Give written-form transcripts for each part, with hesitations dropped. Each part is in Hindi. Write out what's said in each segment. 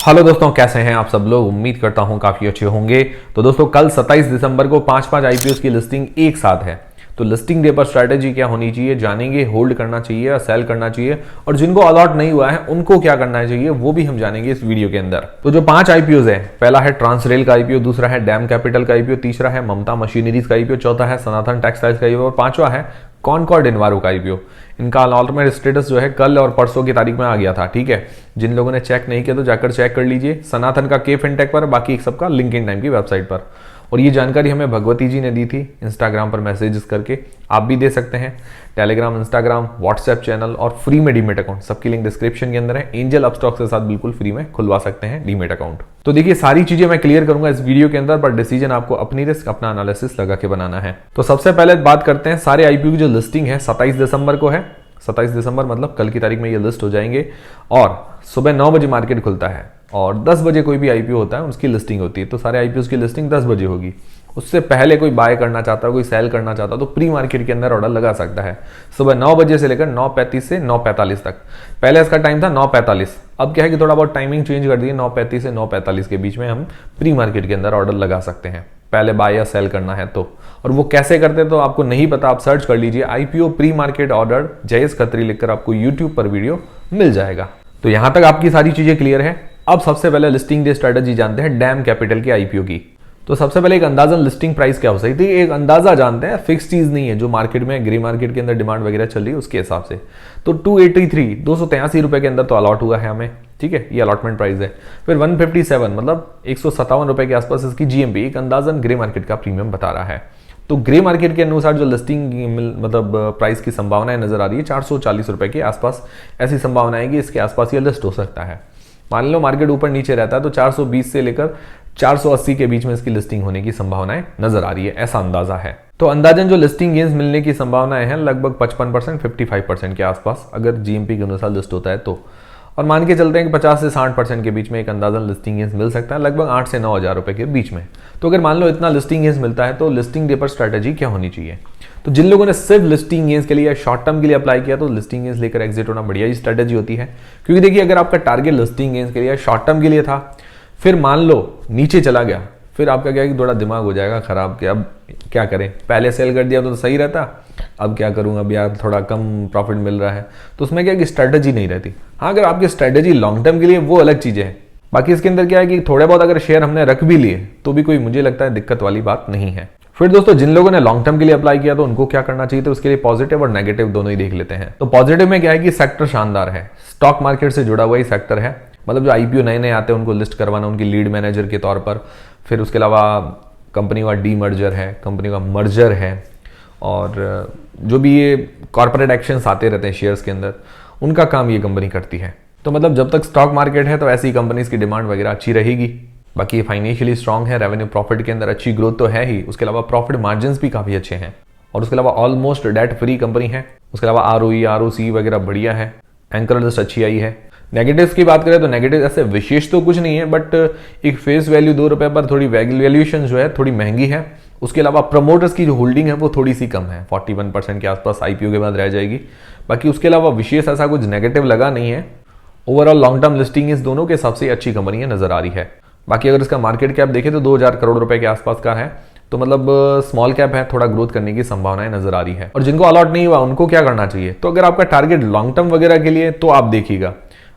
हेलो दोस्तों, कैसे हैं आप सब लोग। उम्मीद करता हूं काफ़ी अच्छे होंगे। तो दोस्तों कल 27 दिसंबर को 5 आईपीओ की लिस्टिंग एक साथ है। तो लिस्टिंग डे पर स्ट्रैटेजी क्या होनी चाहिए जानेंगे, होल्ड करना चाहिए या सेल करना चाहिए, और जिनको अलॉट नहीं हुआ है उनको क्या करना चाहिए वो भी हम जानेंगे इस वीडियो के अंदर। तो जो 5 आईपीओ है, पहला है ट्रांसरेल का आईपीओ, दूसरा है डैम कैपिटल का आईपीओ, तीसरा है ममता मशीनरीज का आईपीओ, चौथा है सनातन टेक्सटाइल्स का आईपीओ और पांचवा है कॉनकॉर्ड इन्वारो का आईपीओ। इनका अलॉटमेंट स्टेटस जो है कल और परसों की तारीख में आ गया था। ठीक है, जिन लोगों ने चेक नहीं किया तो जाकर चेक कर लीजिए, सनातन का के फिनटेक पर, बाकी सबका लिंक्डइन टाइम की वेबसाइट पर। और ये जानकारी हमें भगवती जी ने दी थी इंस्टाग्राम पर मैसेजेस करके, आप भी दे सकते हैं। टेलीग्राम, इंस्टाग्राम, व्हाट्सएप चैनल और फ्री में डीमेट अकाउंट, सबकी लिंक डिस्क्रिप्शन के अंदर है। एंजल अपस्टॉक्स के साथ बिल्कुल फ्री में खुलवा सकते हैं डीमेट अकाउंट। तो देखिए, सारी चीजें मैं क्लियर करूंगा इस वीडियो के अंदर, पर डिसीजन आपको अपनी रिस्क, अपना एनालिसिस लगा के बनाना है। तो सबसे पहले बात करते हैं सारे आईपीओ की जो लिस्टिंग है 27 दिसंबर को है। 27 दिसंबर मतलब कल की तारीख में ये लिस्ट हो जाएंगे और सुबह 9 बजे मार्केट खुलता है और 10 बजे कोई भी आईपीओ होता है उसकी लिस्टिंग होती है। तो सारे आईपीओ की लिस्टिंग 10 बजे होगी। उससे पहले कोई बाय करना चाहता है, कोई सेल करना चाहता है तो प्री मार्केट के अंदर ऑर्डर लगा सकता है सुबह 9 बजे से लेकर 9:35 से 9:45 तक। पहले इसका टाइम था 9:45, अब क्या है कि थोड़ा बहुत टाइमिंग चेंज कर दिए, 9:35 से 9:45 के बीच में हम प्री मार्केट के अंदर ऑर्डर लगा सकते हैं, पहले बाय या सेल करना है तो। और वो कैसे करते हैं तो आपको नहीं पता, आप सर्च कर लीजिए IPO pre market order Jayesh Khatri लिखकर, आपको यूट्यूब पर वीडियो मिल जाएगा। तो यहां तक आपकी सारी चीजें क्लियर है। अब सबसे पहले लिस्टिंग डे स्ट्रेटेजी जानते हैं डैम कैपिटल के आईपीओ की। तो सबसे पहले एक अंदाजन लिस्टिंग प्राइस क्या हो सकती है, एक अंदाजा जानते हैं, फिक्स चीज नहीं है, जो मार्केट में ग्रे मार्केट के अंदर डिमांड वगैरह चल रही है उसके हिसाब से। तो 283 रुपए के अंदर तो अलॉट हुआ है हमें, ठीक है, ये अलॉटमेंट प्राइस है। फिर 157 मतलब 157 रुपए के आसपास इसकी जीएमपी एक अंदाजन ग्रे मार्केट का प्रीमियम बता रहा है। तो ग्रे मार्केट के अनुसार जो लिस्टिंग मतलब प्राइस की संभावनाएं नजर आ रही है 440 रुपए के आसपास, ऐसी संभावना है कि इसके आसपास ये लिस्ट हो सकता है। मान लो मार्केट ऊपर नीचे रहता है तो 420 से लेकर 480 के बीच में इसकी लिस्टिंग होने की संभावनाएं नजर आ रही है, ऐसा अंदाजा है। तो अंदाजन जो लिस्टिंग गेन्स मिलने की संभावनाएं हैं लगभग 55%, 55% के आसपास अगर जीएमपी के अनुसार लिस्ट होता है तो। और मान के चलते हैं कि 50 से 60% के बीच में एक अंदाजन लिस्टिंग गेन्स मिल सकता है, लगभग 8 से 9 हज़ार रुपए के बीच में। तो अगर मान लो इतना लिस्टिंग गेन्स मिलता है तो लिस्टिंग डे पर स्ट्रैटेजी क्या होनी चाहिए। तो जिन लोगों ने सिर्फ लिस्टिंग गेन्स के लिए शॉर्ट टर्म के लिए अप्लाई किया तो लिस्टिंग गेन्स लेकर एग्जिट होना बढ़िया ही स्ट्रैटेजी होती है। क्योंकि देखिए, अगर आपका टारगेट लिस्टिंग गेन्स के लिए शॉर्ट टर्म के लिए था, फिर मान लो नीचे चला गया, फिर आपका क्या है कि थोड़ा दिमाग हो जाएगा खराब कि अब क्या करें, पहले सेल कर दिया तो सही रहता, अब क्या करूं, अब यार थोड़ा कम प्रॉफिट मिल रहा है, तो उसमें क्या है कि स्ट्रैटेजी नहीं रहती। हाँ, अगर आपकी स्ट्रैटेजी लॉन्ग टर्म के लिए वो अलग चीजें है। बाकी इसके अंदर क्या है कि थोड़े बहुत अगर शेयर हमने रख भी लिए तो भी कोई मुझे लगता है दिक्कत वाली बात नहीं है। फिर दोस्तों, जिन लोगों ने लॉन्ग टर्म के लिए अप्लाई किया तो उनको क्या करना चाहिए, तो उसके लिए पॉजिटिव और नेगेटिव दोनों ही देख लेते हैं। तो पॉजिटिव में क्या है कि सेक्टर शानदार है, स्टॉक मार्केट से जुड़ा हुआ ही सेक्टर है, मतलब जो आईपीओ नए नए आते हैं उनको लिस्ट करवाना, उनकी लीड मैनेजर के तौर पर। फिर उसके अलावा कंपनी का डी मर्जर है, कंपनी का मर्जर है, और जो भी ये कॉर्पोरेट एक्शंस आते रहते हैं शेयर्स के अंदर, उनका काम ये कंपनी करती है। तो मतलब जब तक स्टॉक मार्केट है तो ऐसी कंपनीज की डिमांड वगैरह अच्छी रहेगी। बाकी फाइनेंशियली स्ट्रांग है, रेवेन्यू प्रॉफिट के अंदर अच्छी ग्रोथ तो है ही, उसके अलावा प्रॉफिट मार्जिन भी काफी अच्छे हैं, और उसके अलावा ऑलमोस्ट डेट फ्री कंपनी है। उसके अलावा आरओई, आरओसी वगैरह बढ़िया है, एंकर लिस्ट अच्छी आई है। नेगेटिव्स की बात करें तो नेगेटिव ऐसे विशेष तो कुछ नहीं है, बट एक फेस वैल्यू 2 रुपए पर थोड़ी वैल्यूएशन जो है थोड़ी महंगी है। उसके अलावा प्रमोटर्स की जो होल्डिंग है वो थोड़ी सी कम है, 41% के आसपास आईपीओ के बाद रह जाएगी। बाकी उसके अलावा विशेष ऐसा कुछ नेगेटिव लगा नहीं है। ओवरऑल लॉन्ग टर्म लिस्टिंग इस दोनों के सबसे अच्छी कंपनी नजर आ रही है। बाकी अगर इसका मार्केट कैप देखें तो 2000 करोड़ रुपए के आसपास का है, तो मतलब स्मॉल कैप है, थोड़ा ग्रोथ करने की संभावनाएं नजर आ रही है। और जिनको अलॉट नहीं हुआ उनको क्या करना चाहिए, तो अगर आपका टारगेट लॉन्ग टर्म वगैरह के लिए तो आप देखिएगा,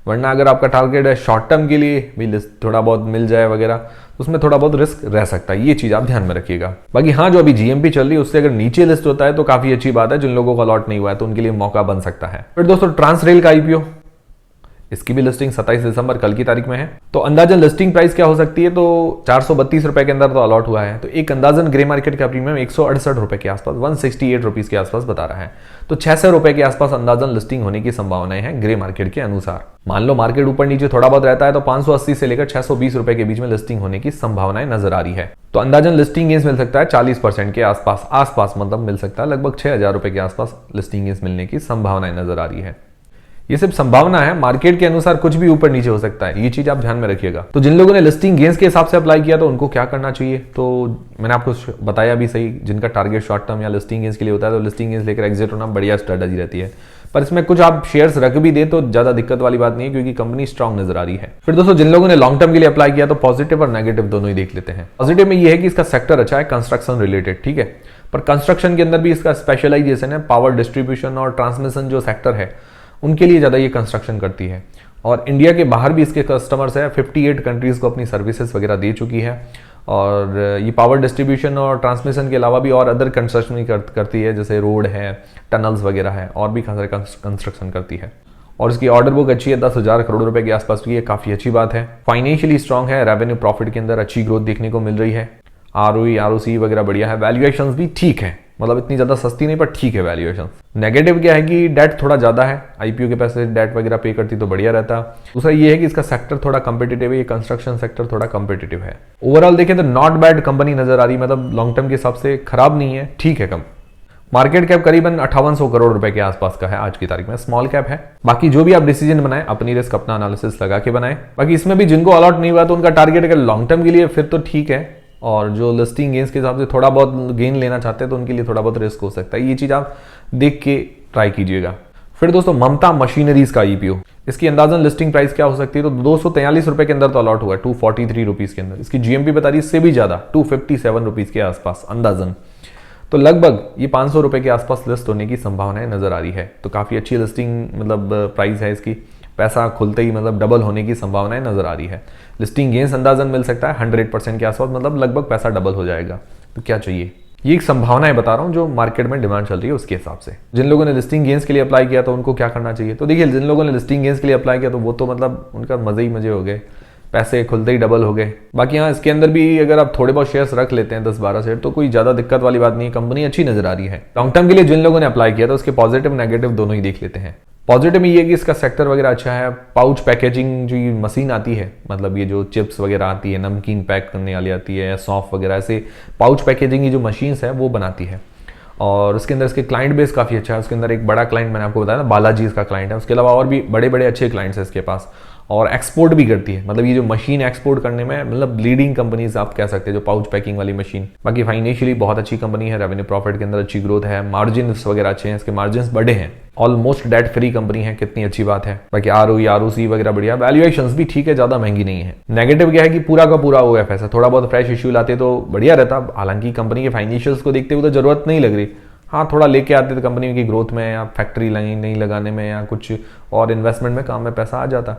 वरना अगर आपका टारगेट है शॉर्ट टर्म के लिए भी थोड़ा बहुत मिल जाए वगैरह, तो उसमें थोड़ा बहुत रिस्क रह सकता है, ये चीज आप ध्यान में रखिएगा। बाकी हाँ, जो अभी जीएमपी चल रही है उससे अगर नीचे लिस्ट होता है तो काफी अच्छी बात है, जिन लोगों को अलॉट नहीं हुआ है तो उनके लिए मौका बन सकता है। फिर दोस्तों, ट्रांसरेल का आईपीओ, इसकी भी लिस्टिंग 27 दिसंबर कल की तारीख में है। तो अंदाजन लिस्टिंग प्राइस क्या हो सकती है, तो 432 रुपए के अंदर तो अलॉट हुआ है, तो एक अंदाजन ग्रे मार्केट का प्रीमियम 168 रुपए के आसपास, 168 रुपीज के आसपास बता रहा है। तो 600 रुपए के आसपास अंदाजन लिस्टिंग होने की संभावनाएं हैं ग्रे मार्केट के अनुसार। मान लो मार्केट ऊपर नीचे थोड़ा बहुत रहता है तो 580 से लेकर 620 रुपए के बीच में लिस्टिंग होने की संभावनाएं नजर आ रही है। तो अंदाजन लिस्टिंग गेन्स मिल सकता है 40% के आसपास मतलब मिल सकता है, लगभग 6000 रुपए के आसपास लिस्टिंग गेन्स मिलने की संभावनाएं नजर आ रही है। ये सिर्फ संभावना है, मार्केट के अनुसार कुछ भी ऊपर नीचे हो सकता है, ये चीज आप ध्यान में रखिएगा। तो जिन लोगों ने लिस्टिंग गेंस के हिसाब से अप्लाई किया तो उनको क्या करना चाहिए, तो मैंने आपको बताया भी सही, जिनका टारगेट शॉर्ट टर्म या लिस्टिंग गेंस के लिए होता है तो लिस्टिंग गेंस लेकर एग्जिट होना बढ़िया स्ट्रेटजी रहती है। पर इसमें कुछ आप शेयर्स रख भी दे तो ज्यादा दिक्कत वाली बात नहीं है, क्योंकि कंपनी स्ट्रांग नजर आ रही है। फिर दोस्तों जिन लोगों ने लॉन्ग टर्म के लिए अप्लाई किया तो पॉजिटिव और नेगेटिव दोनों ही देख लेते हैं। पॉजिटिव में ये है कि इसका सेक्टर अच्छा है, कंस्ट्रक्शन रिलेटेड, ठीक है। पर कंस्ट्रक्शन के अंदर भी इसका स्पेशलाइजेशन है, पावर डिस्ट्रीब्यूशन और ट्रांसमिशन जो सेक्टर है उनके लिए ज़्यादा ये कंस्ट्रक्शन करती है। और इंडिया के बाहर भी इसके कस्टमर्स है, 58 कंट्रीज को अपनी सर्विसेज वगैरह दे चुकी है। और ये पावर डिस्ट्रीब्यूशन और ट्रांसमिशन के अलावा भी और अदर कंस्ट्रक्शन भी करती है, जैसे रोड है, टनल्स वगैरह है, और भी कंस्ट्रक्शन करती है। और इसकी ऑर्डर बुक अच्छी है, 10,000 करोड़ रुपए के आसपास की है, काफ़ी अच्छी बात है। फाइनेंशियली स्ट्रांग है, रेवेन्यू प्रॉफिट के अंदर अच्छी ग्रोथ देखने को मिल रही है, ROE ROC वगैरह बढ़िया है, वैल्यूएशंस भी ठीक है, मतलब इतनी ज़्यादा सस्ती नहीं पर ठीक है वैल्यूएशन। नेगेटिव क्या है कि डेट थोड़ा ज़्यादा है, IPO के पैसे डेट वगैरह पे करती तो बढ़िया रहता। दूसरा ये है कि इसका सेक्टर थोड़ा कम्पिटिटिव है, ये कंस्ट्रक्शन सेक्टर थोड़ा कम्पिटिटिव है। ओवरऑल देखें तो नॉट बैड कंपनी नजर आ रही, मतलब लॉन्ग टर्म के हिसाब से खराब नहीं है, ठीक है। कम मार्केट कैप करीबन 5800 करोड़ रुपए के आसपास का है आज की तारीख में, स्मॉल कैप है। बाकी जो भी आप डिसीजन बनाए अपनी रिस्क अपना एनालिसिस लगा के बनाए। बाकी इसमें भी जिनको अलॉट नहीं हुआ तो उनका टारगेट अगर लॉन्ग टर्म के लिए फिर तो ठीक है, और जो लिस्टिंग गेंस के हिसाब से थोड़ा बहुत गेन लेना चाहते हैं तो उनके लिए थोड़ा बहुत रिस्क हो सकता है, ये चीज आप देख के ट्राई कीजिएगा। फिर दोस्तों ममता मशीनरीज का IPO, इसकी अंदाजन लिस्टिंग प्राइस क्या हो सकती है, तो 243 रुपए के अंदर तो अलॉट हुआ है, 243 रुपीज के अंदर। इसकी GMP बता रही है इससे भी ज्यादा, 257 रुपीज के आसपास अंदाजन। तो लगभग ये 500 रुपए के आसपास लिस्ट होने की संभावनाएं नजर आ रही है। तो काफी अच्छी लिस्टिंग मतलब प्राइस है इसकी, पैसा खुलते ही मतलब डबल होने की संभावनाएं नजर आ रही है। लिस्टिंग गेंस अंदाजन मिल सकता है 100% के आसपास, मतलब लगभग पैसा डबल हो जाएगा। तो क्या चाहिए, ये एक संभावनाएं बता रहा हूं जो मार्केट में डिमांड चल रही है उसके हिसाब से। जिन लोगों ने लिस्टिंग गेंस के लिए अप्लाई किया तो उनको क्या करना चाहिए, तो देखिए जिन लोगों ने लिस्टिंग गेंस के लिए अप्लाई किया तो वो तो मतलब उनका मजे ही मजे हो गए, पैसे खुलते ही डबल हो गए। बाकी हाँ इसके अंदर भी अगर आप थोड़े बहुत शेयर्स रख लेते हैं 10-12 शेयर तो कोई ज्यादा दिक्कत वाली बात नहीं है, कंपनी अच्छी नजर आ रही है। लॉन्ग टर्म के लिए जिन लोगों ने अप्लाई किया तो उसके पॉजिटिव नेगेटिव दोनों ही देख लेते हैं। पॉजिटिव में ये है कि इसका सेक्टर वगैरह अच्छा है, पाउच पैकेजिंग जो ये मशीन आती है, मतलब ये जो चिप्स वगैरह आती है, नमकीन पैक करने वाली आती है, या सॉफ्ट वगैरह, ऐसे पाउच पैकेजिंग की जो मशीन्स है वो बनाती है। और उसके अंदर इसके क्लाइंट बेस काफ़ी अच्छा है। उसके अंदर एक बड़ा क्लाइंट मैंने आपको बताया ना, बालाजी इसका क्लाइंट है। उसके अलावा और भी बड़े बड़े अच्छे क्लाइंट्स हैं इसके पास, और एक्सपोर्ट भी करती है, मतलब ये जो मशीन एक्सपोर्ट करने में मतलब लीडिंग कंपनीज आप कह सकते हैं, जो पाउच पैकिंग वाली मशीन। बाकी फाइनेंशियली बहुत अच्छी कंपनी है, रेवेन्यू प्रॉफिट के अंदर अच्छी ग्रोथ है, मार्जिन वगैरह अच्छे हैं, इसके मार्जिन बड़े हैं, ऑलमोस्ट डेट फ्री कंपनी है, कितनी अच्छी बात है। बाकी ROE ROC वगैरह बढ़िया, वैल्यूएशंस भी ठीक है, ज्यादा महंगी नहीं है। नेगेटिव क्या है कि पूरा का पूरा OFS है, थोड़ा बहुत फ्रेश इश्यू लाते तो बढ़िया रहता। हालांकि कंपनी के फाइनेंशियल्स को देखते हुए तो जरूरत नहीं लग रही, हाँ थोड़ा लेके आते तो कंपनी की ग्रोथ में या फैक्ट्री लाइन नहीं लगाने में या कुछ और इन्वेस्टमेंट में काम में पैसा आ जाता।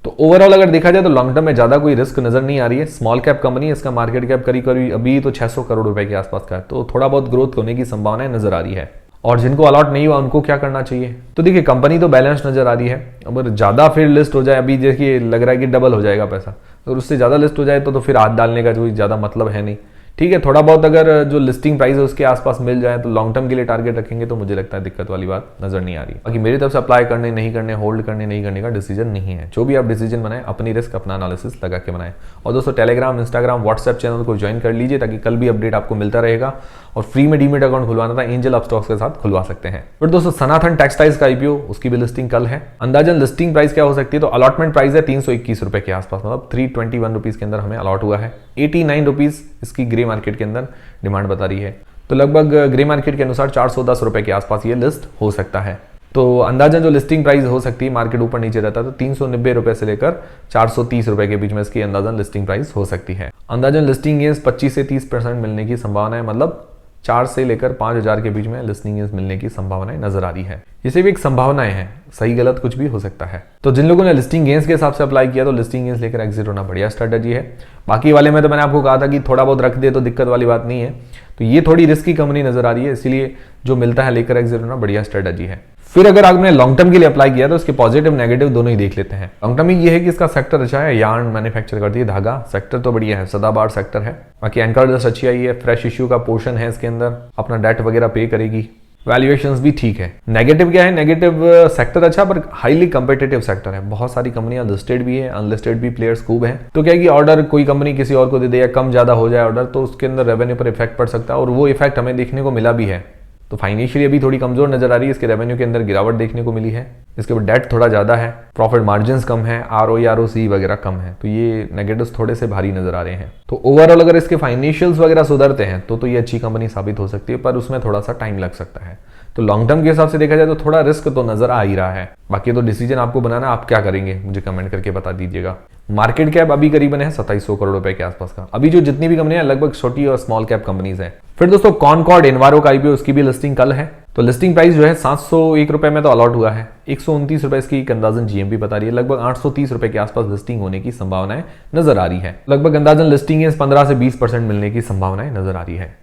तो ओवरऑल अगर देखा जाए तो लॉन्ग टर्म में ज्यादा कोई रिस्क नजर नहीं आ रही है। स्मॉल कैप कंपनी है, इसका मार्केट कैप करीब करीब अभी तो 600 करोड़ रुपए के आसपास का है, तो थोड़ा बहुत ग्रोथ होने की संभावनाएं नजर आ रही है। और जिनको अलॉट नहीं हुआ उनको क्या करना चाहिए, तो देखिए कंपनी तो बैलेंस नजर आ रही है। अगर ज्यादा फिर लिस्ट हो जाए, अभी देखिए लग रहा है कि डबल हो जाएगा पैसा, अगर उससे ज्यादा लिस्ट हो जाए तो फिर हाथ डालने का कोई ज्यादा मतलब है नहीं। ठीक है, थोड़ा बहुत अगर जो लिस्टिंग प्राइस है उसके आसपास मिल जाए तो लॉन्ग टर्म के लिए टारगेट रखेंगे तो मुझे लगता है दिक्कत वाली बात नजर नहीं आ रही। बाकी मेरी तरफ से अप्लाई करने नहीं करने, होल्ड करने नहीं करने का डिसीजन नहीं है। जो भी आप डिसीजन बनाए अपनी रिस्क अपना एनालिसिस लगा के बनाए। और दोस्तों टेलीग्राम, इंस्टाग्राम, व्हाट्सएप चैनल को ज्वाइन कर लीजिए ताकि कल भी अपडेट आपको मिलता रहेगा। और फ्री में डीमेट अकाउंट खुलवाना था एंजल अप स्टॉक्स के साथ खुलवा सकते हैं। फिर दोस्तों सनातन टेक्सटाइल्स का IPO, उसकी भी लिस्टिंग कल है। अंदाजन लिस्टिंग प्राइस क्या हो सकती है, तो अलॉटमेंट प्राइस है 321 रुपए के आसपास, मतलब 321 रुपीज के अंदर हमें अलॉट हुआ है। 89 रुपीज इसकी ग्रे मार्केट के अंदर डिमांड बता रही है, तो लगभग ग्रे मार्केट के अनुसार 410 रुपए के आसपास ये लिस्ट हो सकता है। तो अंदाजन जो लिस्टिंग प्राइस हो सकती है, मार्केट ऊपर नीचे रहता है तो 390 रुपए से लेकर 430 रुपए के बीच में इसकी अंदाजन लिस्टिंग प्राइस हो सकती है। अंदाजन लिस्टिंग गेंस 25 से 30% मिलने की संभावना है, मतलब 4 से लेकर 5,000 के बीच में लिस्टिंग गेंस मिलने की संभावनाएं नजर आ रही है। इसे भी एक संभावनाएं हैं, सही गलत कुछ भी हो सकता है। तो जिन लोगों ने लिस्टिंग गेंस के हिसाब से अप्लाई किया तो लिस्टिंग गेंस लेकर एग्जिट होना बढ़िया स्ट्रेटजी है। बाकी वाले में तो मैंने आपको कहा था कि थोड़ा बहुत रख दे तो दिक्कत वाली बात नहीं है, तो ये थोड़ी रिस्की कंपनी नजर आ रही है, इसीलिए जो मिलता है लेकर एग्जिट होना बढ़िया स्ट्रेटजी है। फिर अगर आपने लॉन्ग टर्म के लिए अप्लाई किया तो उसके पॉजिटिव नेगेटिव दोनों ही देख लेते हैं। लॉन्ग टर्म में ये है कि इसका सेक्टर अच्छा है, यार्न मैन्युफैक्चर करती है, धागा सेक्टर तो बढ़िया है, सदाबहार सेक्टर है। बाकी एंकर जस्ट अच्छी आई है, फ्रेश इश्यू का पोर्शन है इसके अंदर, अपना डेट वगैरह पे करेगी, वैल्यूएशंस भी ठीक है। नेगेटिव क्या है, नेगेटिव सेक्टर अच्छा पर हाईली कंपेटिटिव सेक्टर है, बहुत सारी कंपनियां लिस्टेड भी है, अनलिस्टेड भी प्लेयर्स खूब हैं। तो क्या है कि ऑर्डर कोई कंपनी किसी और को दे दे या कम ज्यादा हो जाए ऑर्डर तो उसके अंदर रेवेन्यू पर इफेक्ट पड़ सकता है, और वो इफेक्ट हमें देखने को मिला भी है। तो फाइनेंशियली अभी थोड़ी कमजोर नजर आ रही है, इसके रेवेन्यू के अंदर गिरावट देखने को मिली है, इसके ऊपर डेट थोड़ा ज़्यादा है, प्रॉफिट मार्जिन्स कम है, ROE ROC वगैरह कम है, तो ये नेगेटिव्स थोड़े से भारी नजर आ रहे हैं। तो ओवरऑल अगर इसके फाइनेंशियल्स वगैरह सुधरते हैं तो ये अच्छी कंपनी साबित हो सकती है, पर उसमें थोड़ा सा टाइम लग सकता है। तो लॉन्ग टर्म के हिसाब से देखा जाए तो थोड़ा रिस्क तो नजर आ ही रहा है। बाकी तो डिसीजन आपको बनाना, आप क्या करेंगे मुझे कमेंट करके बता दीजिएगा। मार्केट कैप अभी करीबन है 2700 करोड़ रुपए के आसपास का। अभी जो जितनी भी कंपनियां लगभग छोटी और स्मॉल कैप कंपनीज हैं। फिर दोस्तों कॉनकॉर्ड एनवायरो का IPO, उसकी भी लिस्टिंग कल है। तो लिस्टिंग प्राइस जो है 701 रुपए में तो अलॉट हुआ है, 129 रुपए इसकी अंदाजन GMP बता रही है, लगभग 830 रुपए के आसपास लिस्टिंग होने की संभावनाएं नजर आ रही है। लगभग अंदाजन लिस्टिंग 15 से 20% मिलने की संभावनाएं नजर आ रही है।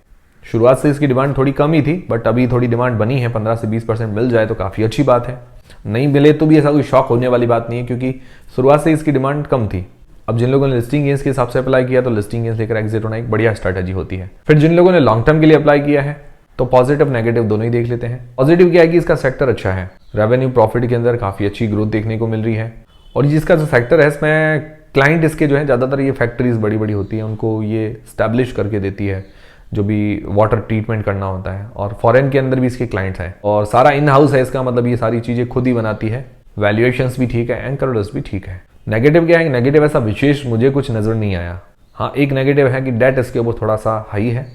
शुरुआत से इसकी डिमांड थोड़ी कम ही थी, बट अभी थोड़ी डिमांड बनी है, 15 से 20% मिल जाए तो काफी अच्छी बात है। नहीं मिले तो भी ऐसा कोई शॉक होने वाली बात नहीं है, क्योंकि शुरुआत से इसकी डिमांड कम थी। अब जिन लोगों ने लिस्टिंग गेंस के हिसाब से अप्लाई किया तो लिस्टिंग गेंस लेकर एग्जिट होना एक बढ़िया स्ट्रैटेजी होती है। फिर जिन लोगों ने लॉन्ग टर्म के लिए अप्लाई किया है तो पॉजिटिव नेगेटिव दोनों ही देख लेते हैं। पॉजिटिव क्या है कि इसका सेक्टर अच्छा है, रेवेन्यू प्रॉफिट के अंदर काफी अच्छी ग्रोथ देखने को मिल रही है, और जिसका जो सेक्टर है इसमें क्लाइंट इसके जो है ज्यादातर ये फैक्ट्रीज बड़ी बड़ी होती है, उनको ये स्टैब्लिश करके देती है जो भी वाटर ट्रीटमेंट करना होता है, और फॉरेन के अंदर भी इसके क्लाइंट्स हैं, और सारा इन हाउस है इसका, मतलब ये सारी चीजें खुद ही बनाती है। वैल्यूएशंस भी ठीक है, एंकर्स भी ठीक है। नेगेटिव क्या है? नेगेटिव ऐसा विशेष मुझे कुछ नजर नहीं आया। हाँ, एक नेगेटिव है कि डेट इसके ऊपर थोड़ा सा हाई है,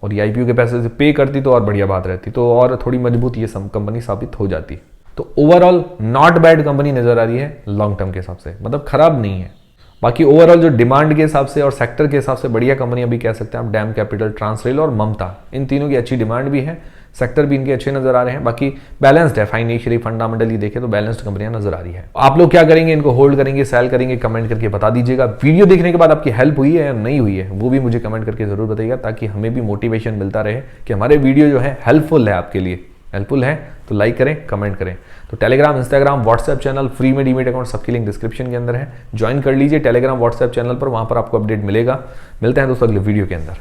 और ये IPO के पैसे से पे करती तो और बढ़िया बात रहती, तो और थोड़ी मजबूत ये कंपनी साबित हो जाती। तो ओवरऑल नॉट बैड कंपनी नजर आ रही है लॉन्ग टर्म के हिसाब से, मतलब खराब नहीं है। बाकी ओवरऑल जो डिमांड के हिसाब से और सेक्टर के हिसाब से बढ़िया कंपनी अभी कह सकते हैं आप डैम कैपिटल, ट्रांसरेल और ममता, इन तीनों की अच्छी डिमांड भी है, सेक्टर भी इनके अच्छे नजर आ रहे हैं। बाकी बैलेंस्ड है, फाइनेंशियली फंडामेंटली देखें तो बैलेंस्ड कंपनियां नजर आ रही है। आप लोग क्या करेंगे? इनको होल्ड करेंगे, सेल करेंगे? कमेंट करके बता दीजिएगा। वीडियो देखने के बाद आपकी हेल्प हुई है या नहीं हुई है वो भी मुझे कमेंट करके जरूर बताइएगा, ताकि हमें भी मोटिवेशन मिलता रहे कि हमारे वीडियो जो है हेल्पफुल है, आपके लिए हेल्पफुल है तो लाइक करें, कमेंट करें। तो Telegram, Instagram, WhatsApp channel, free में डीमेट अकाउंट, सबकी लिंक डिस्क्रिप्शन के अंदर है, ज्वाइन कर लीजिए टेलीग्राम व्हाट्सएप चैनल पर, वहां पर आपको अपडेट मिलेगा। मिलते हैं दोस्तों अगले वीडियो के अंदर।